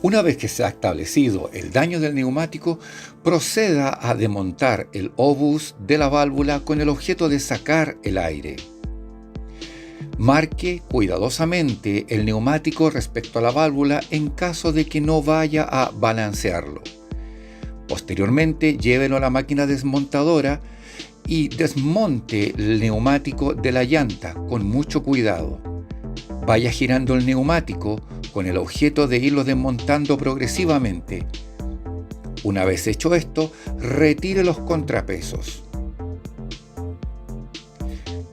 Una vez que se ha establecido el daño del neumático, proceda a desmontar el obús de la válvula con el objeto de sacar el aire. Marque cuidadosamente el neumático respecto a la válvula en caso de que no vaya a balancearlo. Posteriormente, llévelo a la máquina desmontadora y desmonte el neumático de la llanta con mucho cuidado. Vaya girando el neumático con el objeto de irlo desmontando progresivamente. Una vez hecho esto, retire los contrapesos.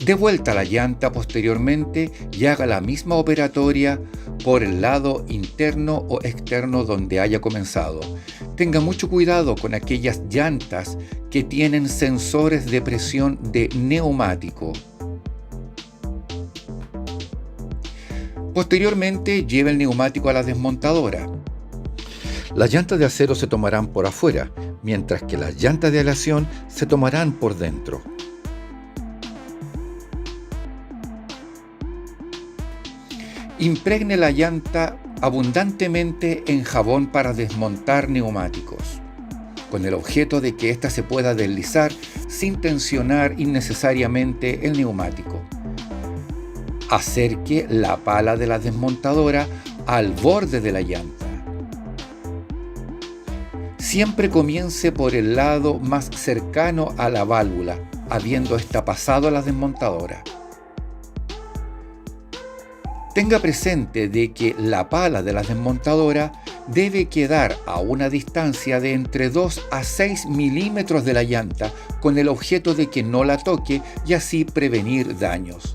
De vuelta a la llanta posteriormente y haga la misma operatoria por el lado interno o externo donde haya comenzado. Tenga mucho cuidado con aquellas llantas que tienen sensores de presión de neumático. Posteriormente, lleve el neumático a la desmontadora. Las llantas de acero se tomarán por afuera, mientras que las llantas de aleación se tomarán por dentro. Impregne la llanta abundantemente en jabón para desmontar neumáticos, con el objeto de que ésta se pueda deslizar sin tensionar innecesariamente el neumático. Acerque la pala de la desmontadora al borde de la llanta. Siempre comience por el lado más cercano a la válvula, habiendo ésta pasado a la desmontadora. Tenga presente de que la pala de la desmontadora debe quedar a una distancia de entre 2 a 6 milímetros de la llanta con el objeto de que no la toque y así prevenir daños.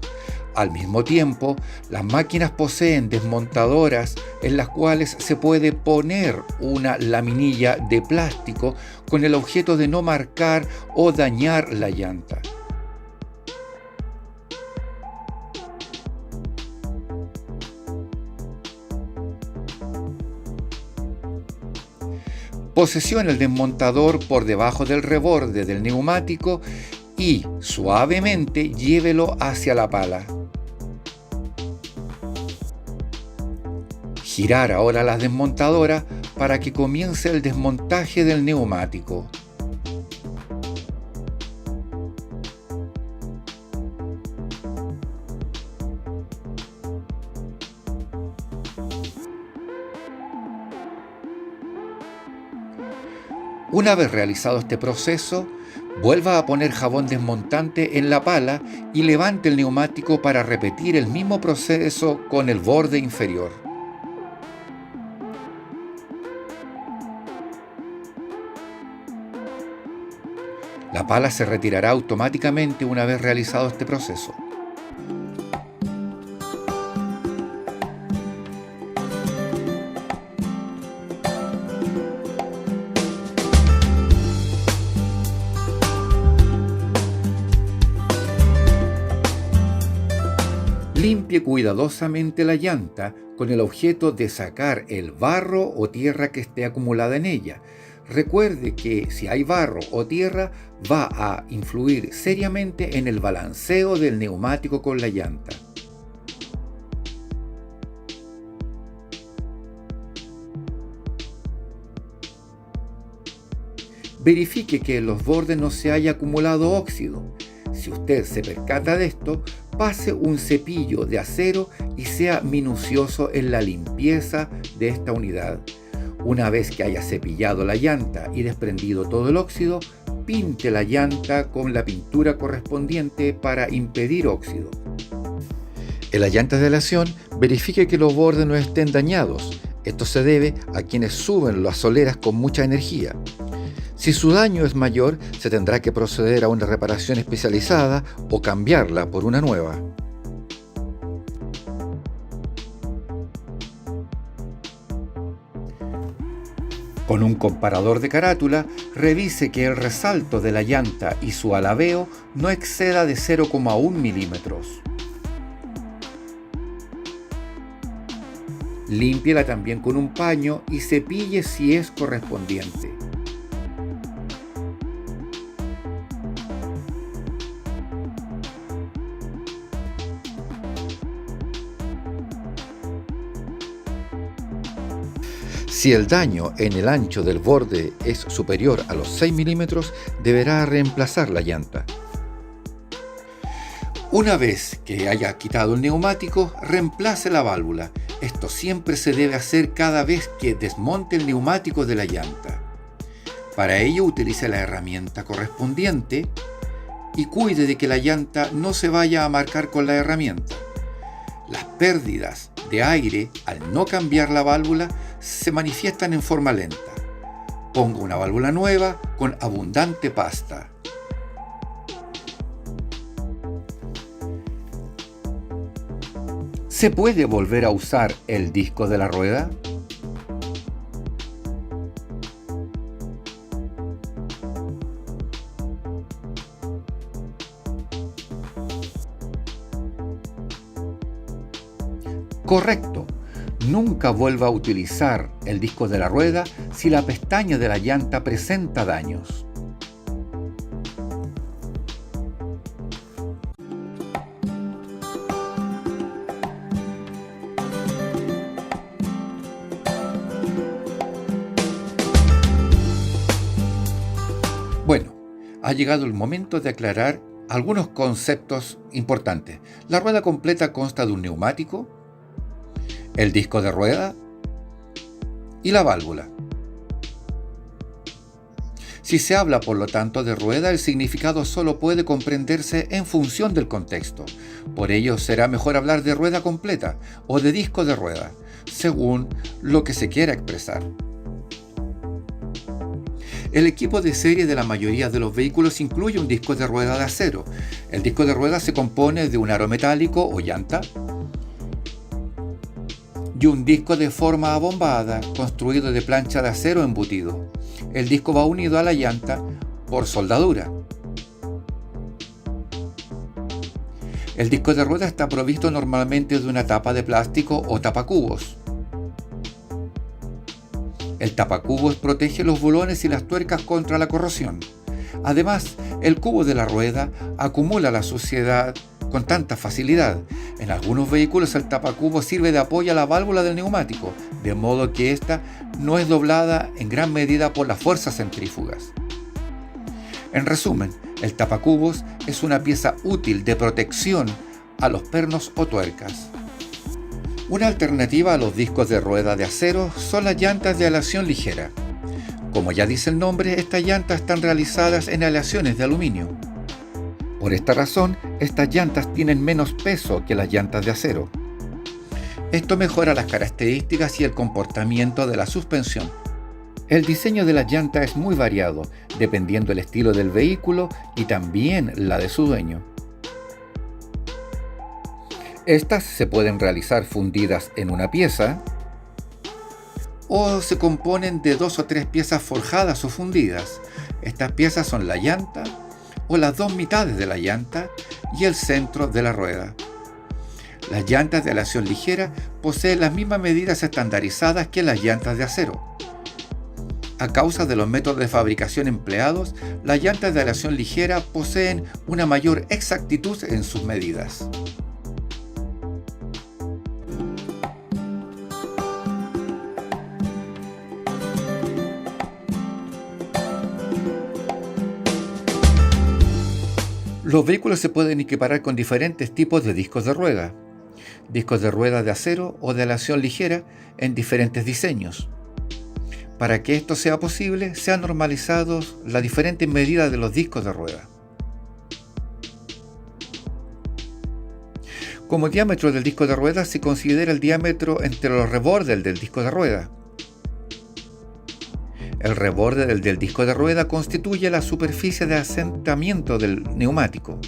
Al mismo tiempo, las máquinas poseen desmontadoras en las cuales se puede poner una laminilla de plástico con el objeto de no marcar o dañar la llanta. Posesione el desmontador por debajo del reborde del neumático y suavemente llévelo hacia la pala. Girar ahora la desmontadora para que comience el desmontaje del neumático. Una vez realizado este proceso, vuelva a poner jabón desmontante en la pala y levante el neumático para repetir el mismo proceso con el borde inferior. La pala se retirará automáticamente una vez realizado este proceso. Limpie cuidadosamente la llanta con el objeto de sacar el barro o tierra que esté acumulada en ella. Recuerde que si hay barro o tierra va a influir seriamente en el balanceo del neumático con la llanta. Verifique que en los bordes no se haya acumulado óxido. Si usted se percata de esto, pase un cepillo de acero y sea minucioso en la limpieza de esta unidad. Una vez que haya cepillado la llanta y desprendido todo el óxido, pinte la llanta con la pintura correspondiente para impedir óxido. En las llantas de aleación, verifique que los bordes no estén dañados. Esto se debe a quienes suben las soleras con mucha energía. Si su daño es mayor, se tendrá que proceder a una reparación especializada o cambiarla por una nueva. Con un comparador de carátula, revise que el resalto de la llanta y su alabeo no exceda de 0,1 milímetros. Límpiela también con un paño y cepille si es correspondiente. Si el daño en el ancho del borde es superior a los 6 milímetros, deberá reemplazar la llanta. Una vez que haya quitado el neumático, reemplace la válvula. Esto siempre se debe hacer cada vez que desmonte el neumático de la llanta. Para ello utilice la herramienta correspondiente y cuide de que la llanta no se vaya a marcar con la herramienta. Las pérdidas de aire al no cambiar la válvula se manifiestan en forma lenta. Ponga una válvula nueva con abundante pasta. ¿Se puede volver a usar el disco de la rueda? Correcto. Nunca vuelva a utilizar el disco de la rueda si la pestaña de la llanta presenta daños. Bueno, ha llegado el momento de aclarar algunos conceptos importantes. La rueda completa consta de un neumático, el disco de rueda y la válvula. Si se habla, por lo tanto, de rueda, el significado solo puede comprenderse en función del contexto. Por ello, será mejor hablar de rueda completa o de disco de rueda, según lo que se quiera expresar. El equipo de serie de la mayoría de los vehículos incluye un disco de rueda de acero. El disco de rueda se compone de un aro metálico o llanta y un disco de forma abombada construido de plancha de acero embutido. El disco va unido a la llanta por soldadura. El disco de rueda está provisto normalmente de una tapa de plástico o tapacubos. El tapacubos protege los bulones y las tuercas contra la corrosión. Además, el cubo de la rueda acumula la suciedad con tanta facilidad. En algunos vehículos el tapacubo sirve de apoyo a la válvula del neumático, de modo que ésta no es doblada en gran medida por las fuerzas centrífugas. En resumen, el tapacubos es una pieza útil de protección a los pernos o tuercas. Una alternativa a los discos de rueda de acero son las llantas de aleación ligera. Como ya dice el nombre, estas llantas están realizadas en aleaciones de aluminio. Por esta razón, estas llantas tienen menos peso que las llantas de acero. Esto mejora las características y el comportamiento de la suspensión. El diseño de las llantas es muy variado, dependiendo del estilo del vehículo y también la de su dueño. Estas se pueden realizar fundidas en una pieza o se componen de 2 o 3 piezas forjadas o fundidas. Estas piezas son la llanta o las 2 mitades de la llanta y el centro de la rueda. Las llantas de aleación ligera poseen las mismas medidas estandarizadas que las llantas de acero. A causa de los métodos de fabricación empleados, las llantas de aleación ligera poseen una mayor exactitud en sus medidas. Los vehículos se pueden equiparar con diferentes tipos de discos de rueda de acero o de aleación ligera en diferentes diseños. Para que esto sea posible, se han normalizado las diferentes medidas de los discos de rueda. Como diámetro del disco de rueda se considera el diámetro entre los rebordes del disco de rueda. El reborde del disco de rueda constituye la superficie de asentamiento del neumático.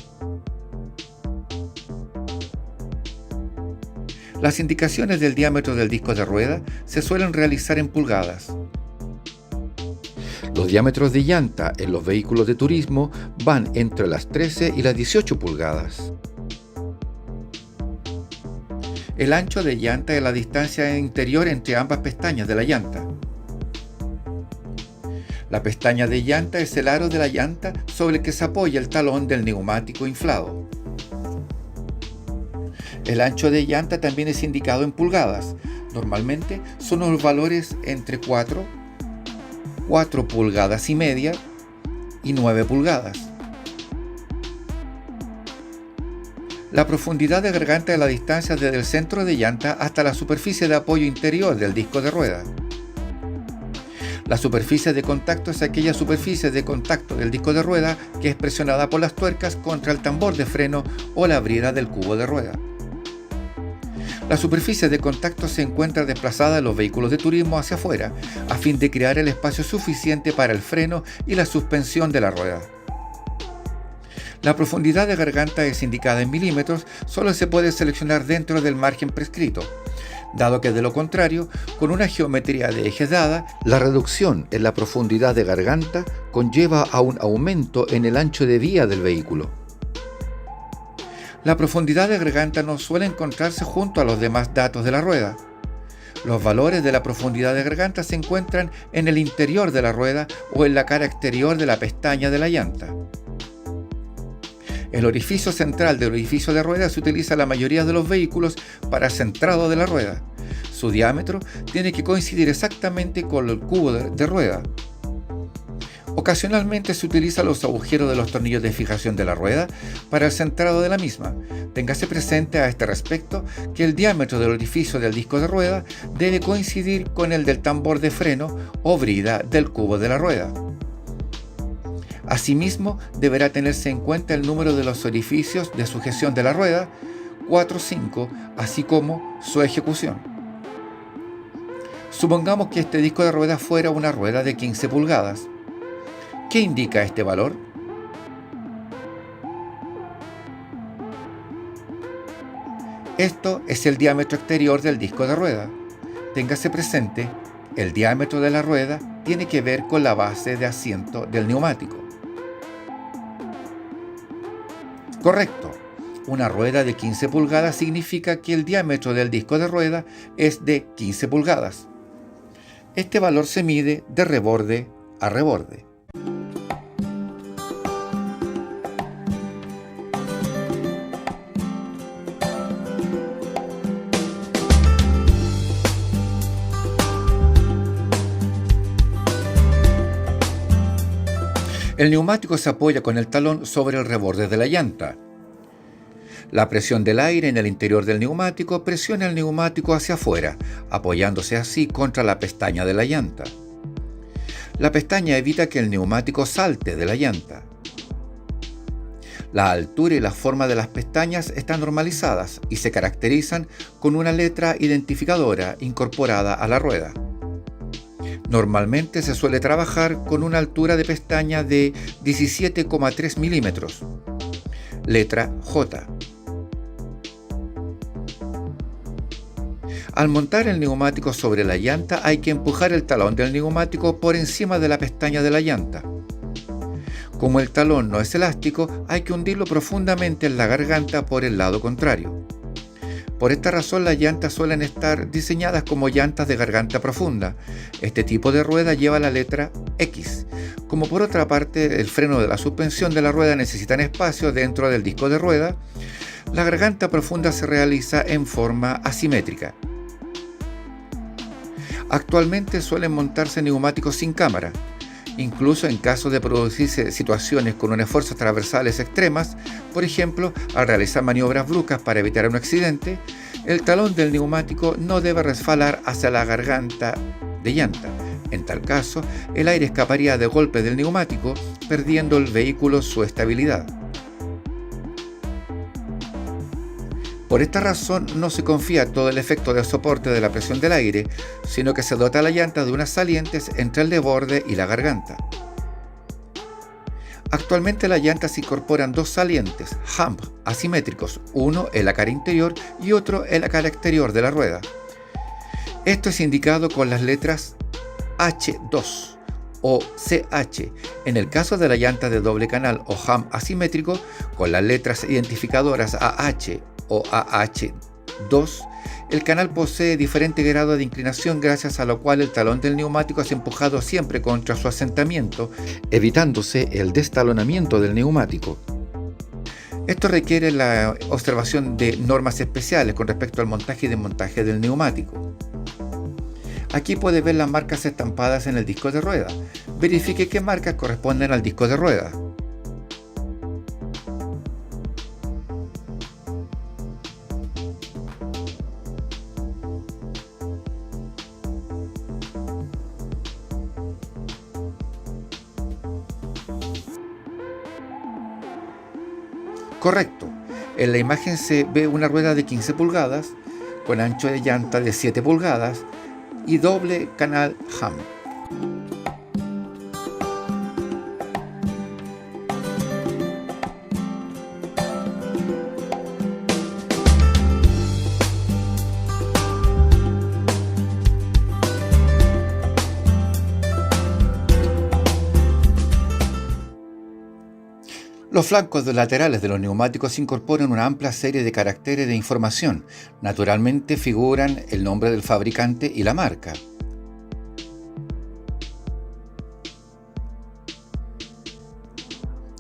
Las indicaciones del diámetro del disco de rueda se suelen realizar en pulgadas. Los diámetros de llanta en los vehículos de turismo van entre las 13 y las 18 pulgadas. El ancho de llanta es la distancia interior entre ambas pestañas de la llanta. La pestaña de llanta es el aro de la llanta sobre el que se apoya el talón del neumático inflado. El ancho de llanta también es indicado en pulgadas. Normalmente son los valores entre 4 pulgadas y media y 9 pulgadas. La profundidad de garganta es la distancia desde el centro de llanta hasta la superficie de apoyo interior del disco de rueda. La superficie de contacto es aquella superficie de contacto del disco de rueda que es presionada por las tuercas contra el tambor de freno o la brida del cubo de rueda. La superficie de contacto se encuentra desplazada en los vehículos de turismo hacia afuera, a fin de crear el espacio suficiente para el freno y la suspensión de la rueda. La profundidad de garganta es indicada en milímetros, solo se puede seleccionar dentro del margen prescrito, dado que de lo contrario, con una geometría de ejes dada, la reducción en la profundidad de garganta conlleva a un aumento en el ancho de vía del vehículo. La profundidad de garganta no suele encontrarse junto a los demás datos de la rueda. Los valores de la profundidad de garganta se encuentran en el interior de la rueda o en la cara exterior de la pestaña de la llanta. El orificio central del orificio de rueda se utiliza en la mayoría de los vehículos para el centrado de la rueda. Su diámetro tiene que coincidir exactamente con el cubo de rueda. Ocasionalmente se utilizan los agujeros de los tornillos de fijación de la rueda para el centrado de la misma. Téngase presente a este respecto que el diámetro del orificio del disco de rueda debe coincidir con el del tambor de freno o brida del cubo de la rueda. Asimismo, deberá tenerse en cuenta el número de los orificios de sujeción de la rueda, 4 o 5, así como su ejecución. Supongamos que este disco de rueda fuera una rueda de 15 pulgadas. ¿Qué indica este valor? Esto es el diámetro exterior del disco de rueda. Téngase presente, el diámetro de la rueda tiene que ver con la base de asiento del neumático. Correcto. Una rueda de 15 pulgadas significa que el diámetro del disco de rueda es de 15 pulgadas. Este valor se mide de reborde a reborde. El neumático se apoya con el talón sobre el reborde de la llanta. La presión del aire en el interior del neumático presiona el neumático hacia afuera, apoyándose así contra la pestaña de la llanta. La pestaña evita que el neumático salte de la llanta. La altura y la forma de las pestañas están normalizadas y se caracterizan con una letra identificadora incorporada a la rueda. Normalmente se suele trabajar con una altura de pestaña de 17,3 milímetros, letra J. Al montar el neumático sobre la llanta hay que empujar el talón del neumático por encima de la pestaña de la llanta. Como el talón no es elástico, hay que hundirlo profundamente en la garganta por el lado contrario. Por esta razón las llantas suelen estar diseñadas como llantas de garganta profunda. Este tipo de rueda lleva la letra X. Como por otra parte el freno de la suspensión de la rueda necesitan espacio dentro del disco de rueda, la garganta profunda se realiza en forma asimétrica. Actualmente suelen montarse neumáticos sin cámara. Incluso en caso de producirse situaciones con unas fuerzas transversales extremas, por ejemplo, al realizar maniobras bruscas para evitar un accidente, el talón del neumático no debe resbalar hacia la garganta de llanta. En tal caso, el aire escaparía de golpe del neumático, perdiendo el vehículo su estabilidad. Por esta razón no se confía todo el efecto del soporte de la presión del aire, sino que se dota a la llanta de unas salientes entre el desborde y la garganta. Actualmente las llantas incorporan dos salientes, hump, asimétricos, uno en la cara interior y otro en la cara exterior de la rueda. Esto es indicado con las letras H2 o CH. En el caso de la llanta de doble canal o hump asimétrico, con las letras identificadoras AH o AH2, el canal posee diferente grado de inclinación, gracias a lo cual el talón del neumático es empujado siempre contra su asentamiento, evitándose el destalonamiento del neumático. Esto requiere la observación de normas especiales con respecto al montaje y desmontaje del neumático. Aquí puede ver las marcas estampadas en el disco de rueda. Verifique qué marcas corresponden al disco de rueda. Correcto. En la imagen se ve una rueda de 15 pulgadas con ancho de llanta de 7 pulgadas y doble canal Ham. Los flancos laterales de los neumáticos incorporan una amplia serie de caracteres de información. Naturalmente figuran el nombre del fabricante y la marca.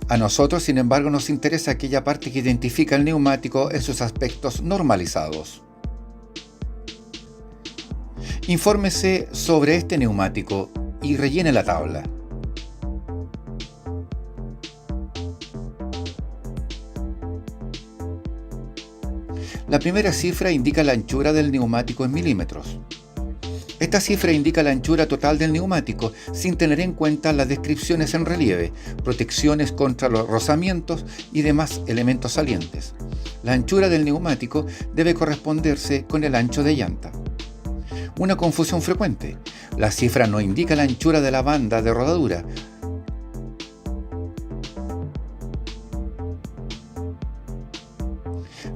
A nosotros, sin embargo, nos interesa aquella parte que identifica el neumático en sus aspectos normalizados. Infórmese sobre este neumático y rellene la tabla. La primera cifra indica la anchura del neumático en milímetros. Esta cifra indica la anchura total del neumático sin tener en cuenta las descripciones en relieve, protecciones contra los rozamientos y demás elementos salientes. La anchura del neumático debe corresponderse con el ancho de llanta. Una confusión frecuente: la cifra no indica la anchura de la banda de rodadura.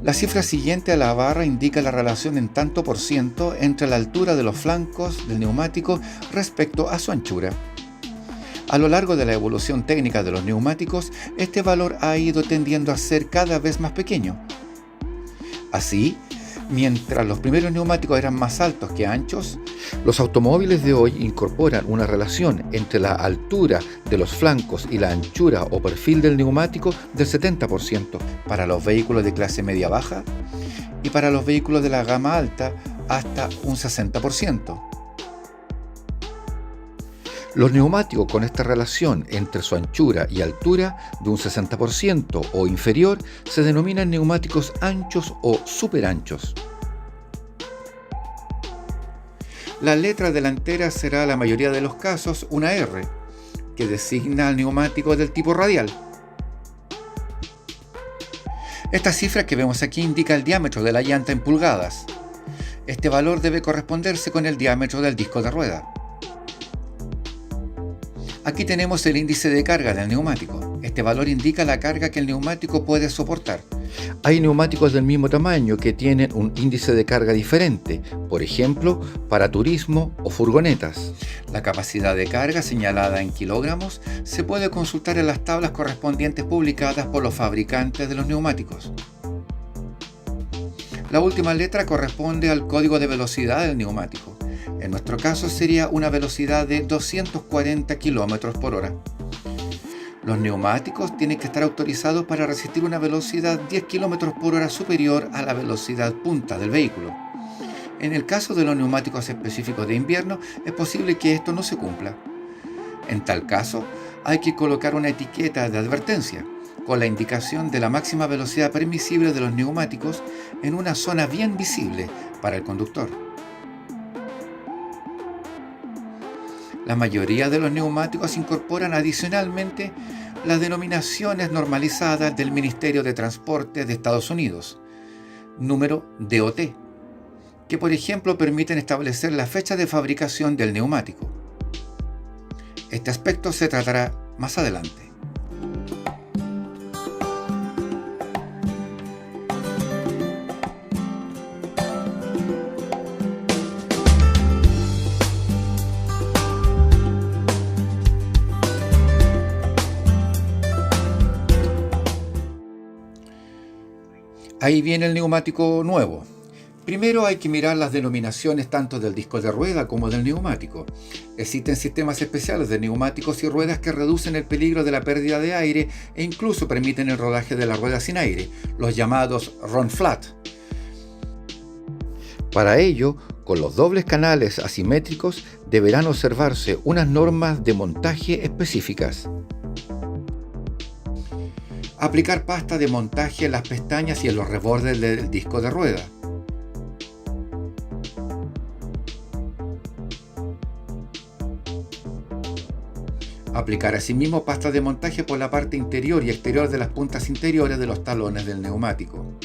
La cifra siguiente a la barra indica la relación en tanto por ciento entre la altura de los flancos del neumático respecto a su anchura. A lo largo de la evolución técnica de los neumáticos, este valor ha ido tendiendo a ser cada vez más pequeño. Así, mientras los primeros neumáticos eran más altos que anchos, los automóviles de hoy incorporan una relación entre la altura de los flancos y la anchura o perfil del neumático del 70% para los vehículos de clase media-baja y para los vehículos de la gama alta hasta un 60%. Los neumáticos con esta relación entre su anchura y altura de un 60% o inferior se denominan neumáticos anchos o superanchos. La letra delantera será, la mayoría de los casos, una R, que designa al neumático del tipo radial. Esta cifra que vemos aquí indica el diámetro de la llanta en pulgadas. Este valor debe corresponderse con el diámetro del disco de rueda. Aquí tenemos el índice de carga del neumático. Este valor indica la carga que el neumático puede soportar. Hay neumáticos del mismo tamaño que tienen un índice de carga diferente, por ejemplo, para turismo o furgonetas. La capacidad de carga, señalada en kilogramos, se puede consultar en las tablas correspondientes publicadas por los fabricantes de los neumáticos. La última letra corresponde al código de velocidad del neumático. En nuestro caso sería una velocidad de 240 km por hora. Los neumáticos tienen que estar autorizados para resistir una velocidad 10 km por hora superior a la velocidad punta del vehículo. En el caso de los neumáticos específicos de invierno, es posible que esto no se cumpla. En tal caso, hay que colocar una etiqueta de advertencia con la indicación de la máxima velocidad permisible de los neumáticos en una zona bien visible para el conductor. La mayoría de los neumáticos incorporan adicionalmente las denominaciones normalizadas del Ministerio de Transporte de Estados Unidos, número DOT, que por ejemplo permiten establecer la fecha de fabricación del neumático. Este aspecto se tratará más adelante. Ahí viene el neumático nuevo. Primero hay que mirar las denominaciones tanto del disco de rueda como del neumático. Existen sistemas especiales de neumáticos y ruedas que reducen el peligro de la pérdida de aire e incluso permiten el rodaje de la rueda sin aire, los llamados run flat. Para ello, Con los dobles canales asimétricos deberán observarse unas normas de montaje específicas. Aplicar pasta de montaje en las pestañas y en los rebordes del disco de rueda. Aplicar asimismo pasta de montaje por la parte interior y exterior de las puntas interiores de los talones del neumático.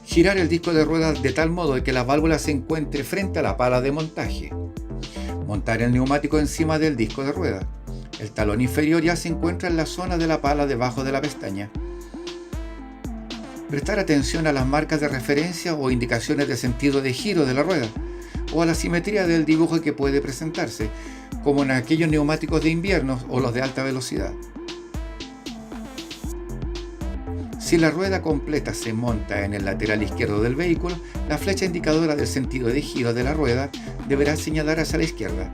Girar el disco de ruedas de tal modo que la válvula se encuentre frente a la pala de montaje. Montar el neumático encima del disco de rueda. El talón inferior ya se encuentra en la zona de la pala debajo de la pestaña. Prestar atención a las marcas de referencia o indicaciones de sentido de giro de la rueda, o a la simetría del dibujo que puede presentarse, como en aquellos neumáticos de invierno o los de alta velocidad. Si la rueda completa se monta en el lateral izquierdo del vehículo, la flecha indicadora del sentido de giro de la rueda deberá señalar hacia la izquierda,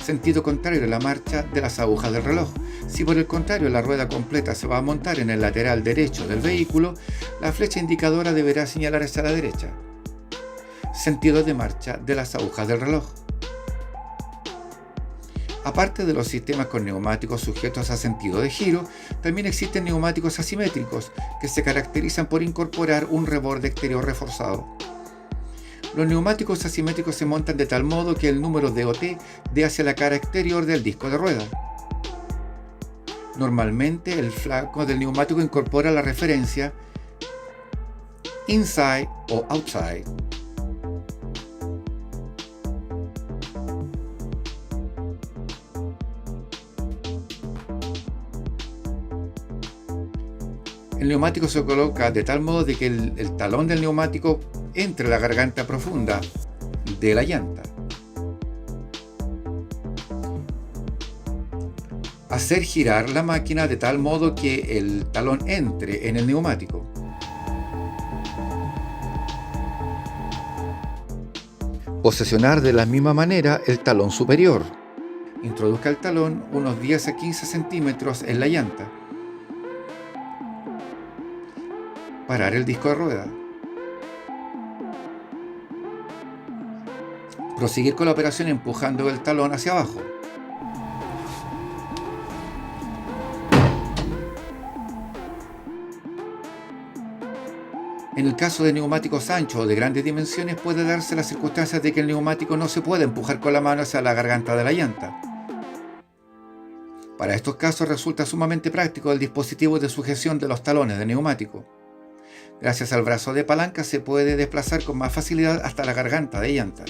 sentido contrario a la marcha de las agujas del reloj. Si por el contrario la rueda completa se va a montar en el lateral derecho del vehículo, la flecha indicadora deberá señalar hacia la derecha, sentido de marcha de las agujas del reloj. Aparte de los sistemas con neumáticos sujetos a sentido de giro, también existen neumáticos asimétricos que se caracterizan por incorporar un reborde exterior reforzado. Los neumáticos asimétricos se montan de tal modo que el número DOT dé hacia la cara exterior del disco de rueda. Normalmente el flanco del neumático incorpora la referencia inside o outside. El neumático se coloca de tal modo de que el talón del neumático entre la garganta profunda de la llanta. Hacer girar la máquina de tal modo que el talón entre en el neumático. Posesionar de la misma manera el talón superior. Introduzca el talón unos 10 a 15 centímetros en la llanta. Parar el disco de rueda. Proseguir con la operación empujando el talón hacia abajo. En el caso de neumáticos anchos o de grandes dimensiones puede darse la circunstancia de que el neumático no se puede empujar con la mano hacia la garganta de la llanta. Para estos casos resulta sumamente práctico el dispositivo de sujeción de los talones de neumático. Gracias al brazo de palanca se puede desplazar con más facilidad hasta la garganta de llanta.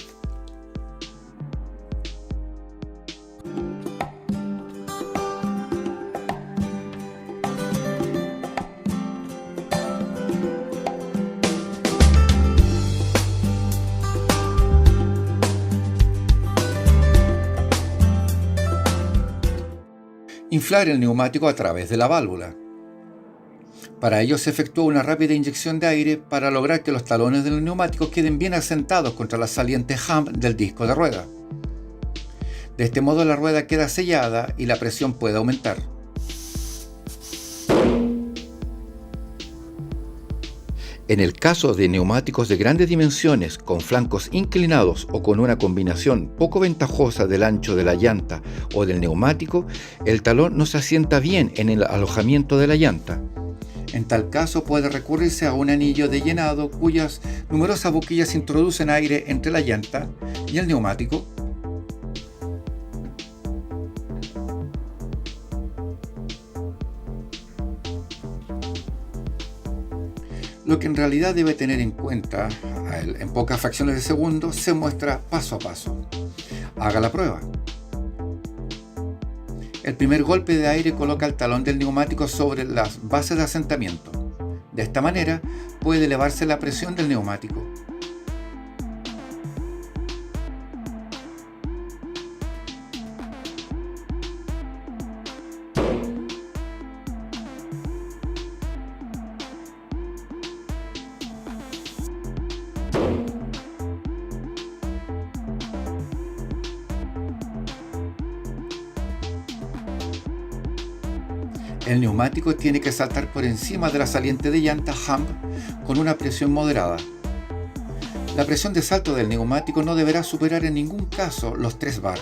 Inflar el neumático a través de la válvula. Para ello se efectúa una rápida inyección de aire para lograr que los talones del neumático queden bien asentados contra la saliente hump del disco de rueda. De este modo la rueda queda sellada y la presión puede aumentar. En el caso de neumáticos de grandes dimensiones, con flancos inclinados o con una combinación poco ventajosa del ancho de la llanta o del neumático, el talón no se asienta bien en el alojamiento de la llanta. En tal caso puede recurrirse a un anillo de llenado cuyas numerosas boquillas introducen aire entre la llanta y el neumático. Lo que en realidad debe tener en cuenta en pocas fracciones de segundo se muestra paso a paso. Haga la prueba. El primer golpe de aire coloca el talón del neumático sobre las bases de asentamiento. De esta manera puede elevarse la presión del neumático. El neumático tiene que saltar por encima de la saliente de llanta hump con una presión moderada. La presión de salto del neumático no deberá superar en ningún caso los 3 bar.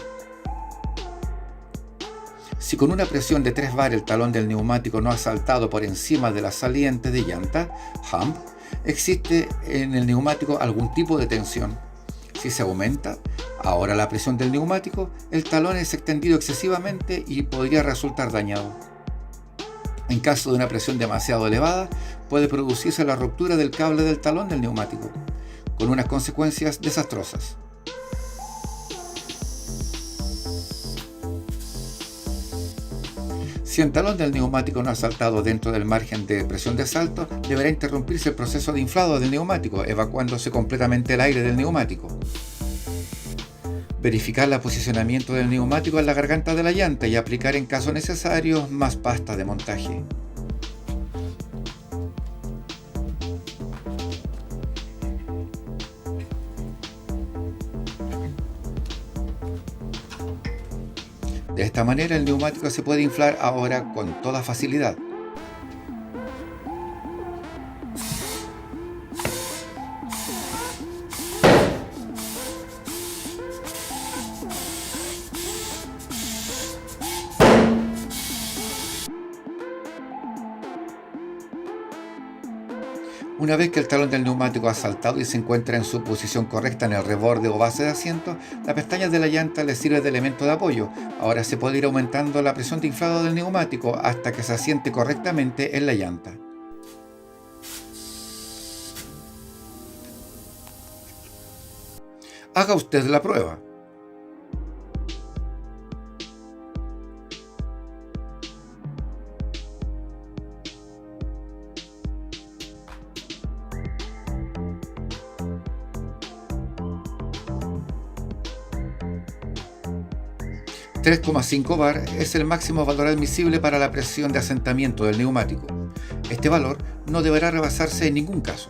Si con una presión de 3 bar el talón del neumático no ha saltado por encima de la saliente de llanta hump, existe en el neumático algún tipo de tensión. Si se aumenta ahora la presión del neumático, el talón es extendido excesivamente y podría resultar dañado. En caso de una presión demasiado elevada, puede producirse la ruptura del cable del talón del neumático, con unas consecuencias desastrosas. Si el talón del neumático no ha saltado dentro del margen de presión de salto, deberá interrumpirse el proceso de inflado del neumático, evacuándose completamente el aire del neumático. Verificar el posicionamiento del neumático en la garganta de la llanta y aplicar en caso necesario más pasta de montaje. De esta manera el neumático se puede inflar ahora con toda facilidad. Una vez que el talón del neumático ha saltado y se encuentra en su posición correcta en el reborde o base de asiento, la pestaña de la llanta le sirve de elemento de apoyo. Ahora se puede ir aumentando la presión de inflado del neumático hasta que se asiente correctamente en la llanta. Haga usted la prueba. $3,5 bar es el máximo valor admisible para la presión de asentamiento del neumático. Este valor no deberá rebasarse en ningún caso.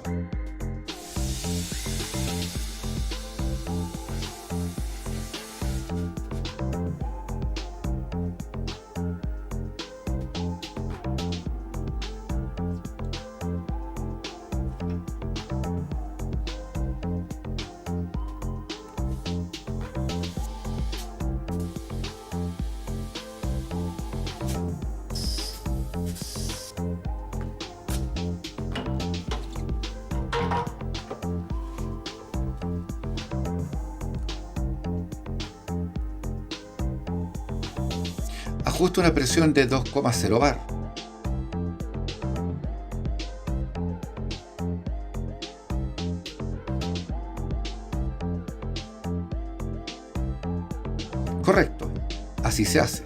Ajuste una presión de 2,0 bar. Correcto, así se hace.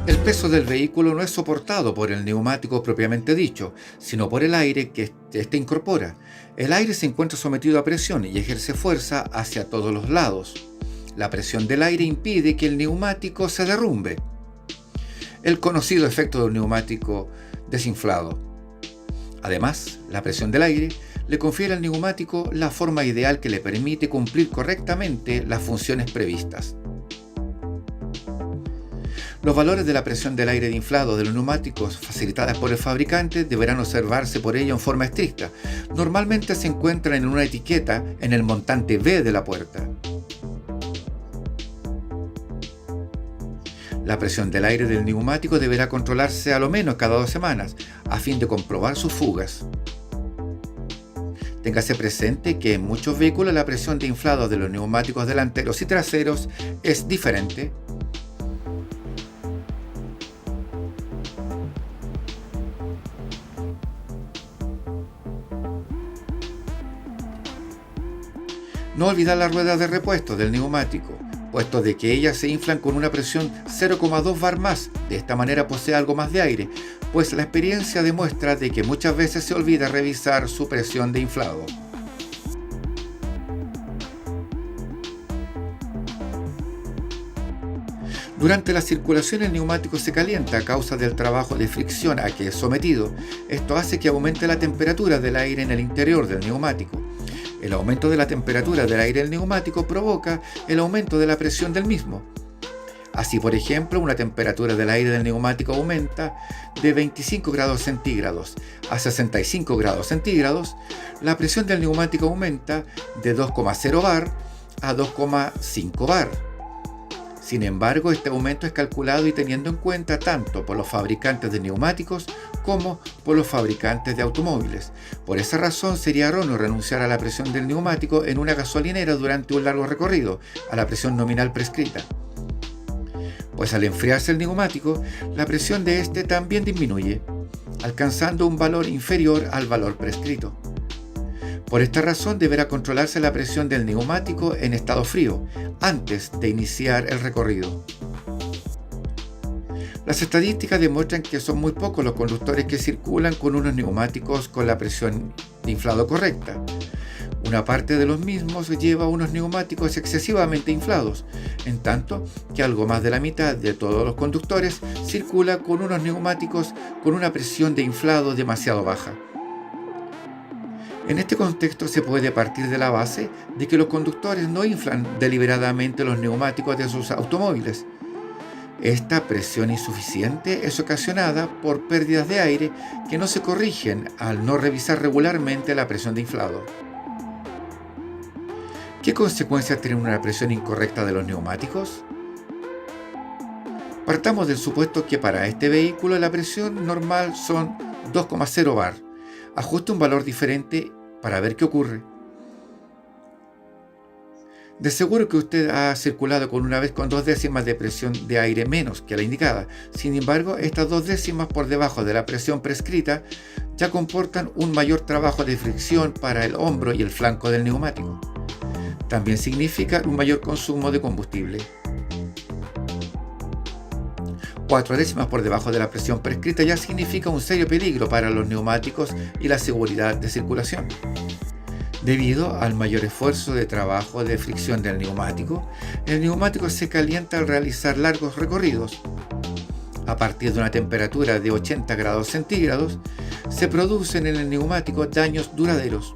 El peso del vehículo no es soportado por el neumático propiamente dicho, sino por el aire que éste incorpora. El aire se encuentra sometido a presión y ejerce fuerza hacia todos los lados. La presión del aire impide que el neumático se derrumbe. El conocido efecto del neumático desinflado. Además, la presión del aire le confiere al neumático la forma ideal que le permite cumplir correctamente las funciones previstas. Los valores de la presión del aire de inflado de los neumáticos facilitadas por el fabricante deberán observarse por ello en forma estricta. Normalmente se encuentran en una etiqueta en el montante B de la puerta. La presión del aire del neumático deberá controlarse a lo menos cada 2 semanas a fin de comprobar sus fugas. Téngase presente que en muchos vehículos la presión de inflado de los neumáticos delanteros y traseros es diferente. No olvidar las ruedas de repuesto del neumático, puesto de que ellas se inflan con una presión 0,2 bar más. De esta manera posee algo más de aire, pues la experiencia demuestra de que muchas veces se olvida revisar su presión de inflado. Durante la circulación el neumático se calienta a causa del trabajo de fricción a que es sometido. Esto hace que aumente la temperatura del aire en el interior del neumático. El aumento de la temperatura del aire del neumático provoca el aumento de la presión del mismo. Así, por ejemplo, una temperatura del aire del neumático aumenta de 25 grados centígrados a 65 grados centígrados. La presión del neumático aumenta de 2,0 bar a 2,5 bar. Sin embargo, este aumento es calculado y teniendo en cuenta tanto por los fabricantes de neumáticos como por los fabricantes de automóviles. Por esa razón sería erróneo renunciar a la presión del neumático en una gasolinera durante un largo recorrido, a la presión nominal prescrita. Pues al enfriarse el neumático, la presión de este también disminuye, alcanzando un valor inferior al valor prescrito. Por esta razón deberá controlarse la presión del neumático en estado frío, antes de iniciar el recorrido. Las estadísticas demuestran que son muy pocos los conductores que circulan con unos neumáticos con la presión de inflado correcta. Una parte de los mismos lleva unos neumáticos excesivamente inflados, en tanto que algo más de la mitad de todos los conductores circula con unos neumáticos con una presión de inflado demasiado baja. En este contexto se puede partir de la base de que los conductores no inflan deliberadamente los neumáticos de sus automóviles. Esta presión insuficiente es ocasionada por pérdidas de aire que no se corrigen al no revisar regularmente la presión de inflado. ¿Qué consecuencias tiene una presión incorrecta de los neumáticos? Partamos del supuesto que para este vehículo la presión normal son 2,0 bar. Ajuste un valor diferente para ver qué ocurre. De seguro que usted ha circulado con una vez con 2 décimas de presión de aire menos que la indicada. Sin embargo, estas 2 décimas por debajo de la presión prescrita ya comportan un mayor trabajo de fricción para el hombro y el flanco del neumático. También significa un mayor consumo de combustible. 4 décimas por debajo de la presión prescrita ya significa un serio peligro para los neumáticos y la seguridad de circulación. Debido al mayor esfuerzo de trabajo de fricción del neumático, el neumático se calienta al realizar largos recorridos. A partir de una temperatura de 80 grados centígrados, se producen en el neumático daños duraderos.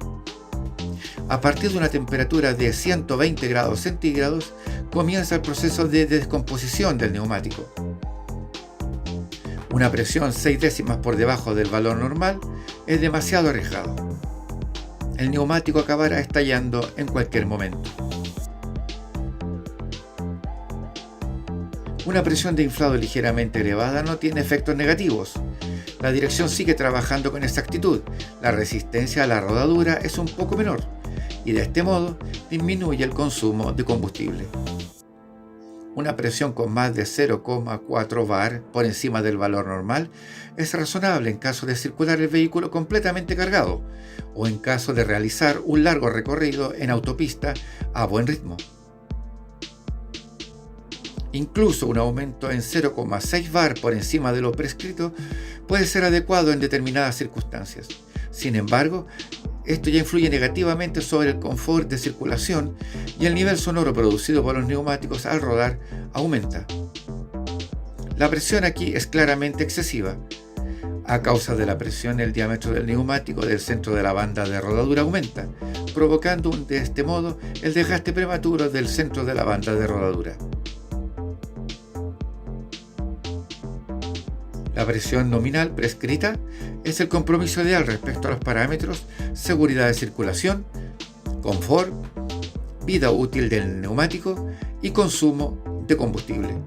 A partir de una temperatura de 120 grados centígrados, comienza el proceso de descomposición del neumático. Una presión 6 décimas por debajo del valor normal es demasiado arriesgado. El neumático acabará estallando en cualquier momento. Una presión de inflado ligeramente elevada no tiene efectos negativos. La dirección sigue trabajando con exactitud. La resistencia a la rodadura es un poco menor y de este modo disminuye el consumo de combustible. Una presión con más de 0,4 bar por encima del valor normal es razonable en caso de circular el vehículo completamente cargado o en caso de realizar un largo recorrido en autopista a buen ritmo. Incluso un aumento en 0,6 bar por encima de lo prescrito puede ser adecuado en determinadas circunstancias. Sin embargo, esto ya influye negativamente sobre el confort de circulación y el nivel sonoro producido por los neumáticos al rodar aumenta. La presión aquí es claramente excesiva. A causa de la presión, el diámetro del neumático del centro de la banda de rodadura aumenta, provocando de este modo el desgaste prematuro del centro de la banda de rodadura. La presión nominal prescrita es el compromiso ideal respecto a los parámetros seguridad de circulación, confort, vida útil del neumático y consumo de combustible.